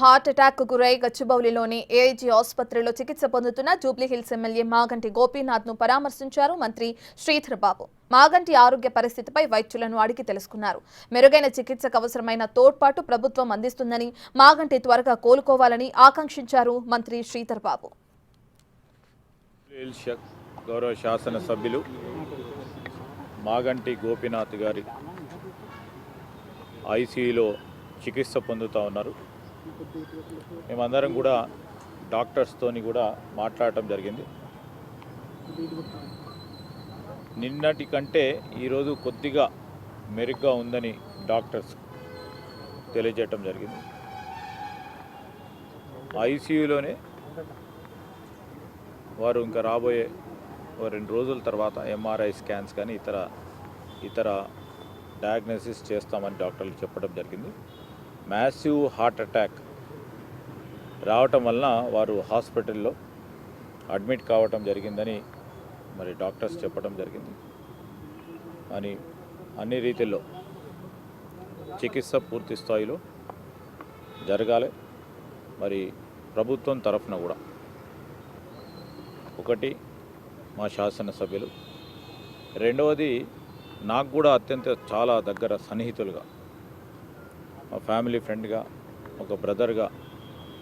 Heart attack గురై గచ్చిబౌలిలోని AIG ఆసుపత్రిలో చికిత్స పొందుతున్న జూబ్లీహిల్స్ ఎమ్మెల్యే మాగంటి గోపీనాథ్ ను పరామర్శించారు మంత్రి శ్రీధర్ బాబు. మాగంటి ఆరోగ్య పరిస్థితిపై వైద్యులను అడిగి తెలుసుకున్నారు. మెరుగైన చికిత్సకు అవసరమైన తోడ్పాటు ప్రభుత్వం అందిస్తుందని, మాగంటి త్వరగా కోలుకోవాలని ఆకాంక్షించారు మంత్రి శ్రీధర్ బాబు. గౌరవ శాసనసభ్యులు మాగంటి గోపీనాథ్ గారి ఐసీయూలో చికిత్స పొందుతూ ఉన్నారు. మేమందరం కూడా డాక్టర్స్తోని కూడా మాట్లాడటం జరిగింది. నిన్నటి కంటే ఈరోజు కొద్దిగా మెరుగ్గా ఉందని డాక్టర్స్ తెలియజేయటం జరిగింది. ఐసీయూలోనే వారు ఇంకా రాబోయే 2 రోజుల తర్వాత ఎంఆర్ఐ స్కాన్స్ కానీ ఇతర డయాగ్నోసిస్ చేస్తామని డాక్టర్లు చెప్పడం జరిగింది. మ్యాసివ్ హార్ట్ అటాక్ రావటం వలన వారు హాస్పిటల్లో అడ్మిట్ కావటం జరిగిందని మరి డాక్టర్స్ చెప్పడం జరిగింది. అని అన్ని రీతిల్లో చికిత్స పూర్తి స్థాయిలో జరగాలి. మరి ప్రభుత్వం తరఫున కూడా ఒకటి మా శాసనసభ్యులు, రెండవది నాకు కూడా చాలా దగ్గర సన్నిహితులుగా, మా ఫ్యామిలీ ఫ్రెండ్గా, ఒక బ్రదర్గా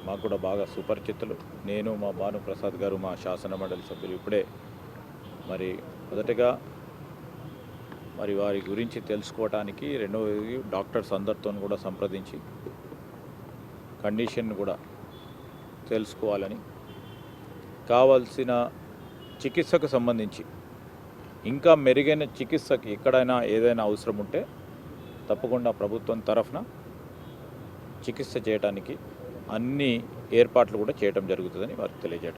మాకు కూడా బాగా సుపరిచితులు. నేను, మా భానుప్రసాద్ గారు, మా శాసన మండలి సభ్యులు ఇప్పుడే మరి మొదటగా మరి వారి గురించి తెలుసుకోవడానికి, రెండవది డాక్టర్స్ అందరితో కూడా సంప్రదించి కండిషన్ కూడా తెలుసుకోవాలని, కావాల్సిన చికిత్సకు సంబంధించి ఇంకా మెరుగైన చికిత్సకి ఎక్కడైనా ఏదైనా అవసరం ఉంటే తప్పకుండా ప్రభుత్వం తరఫున చికిత్స చేయడానికి అన్ని ఏర్పాట్లు కూడా చేయడం జరుగుతుందని వారికి తెలియజేయడం.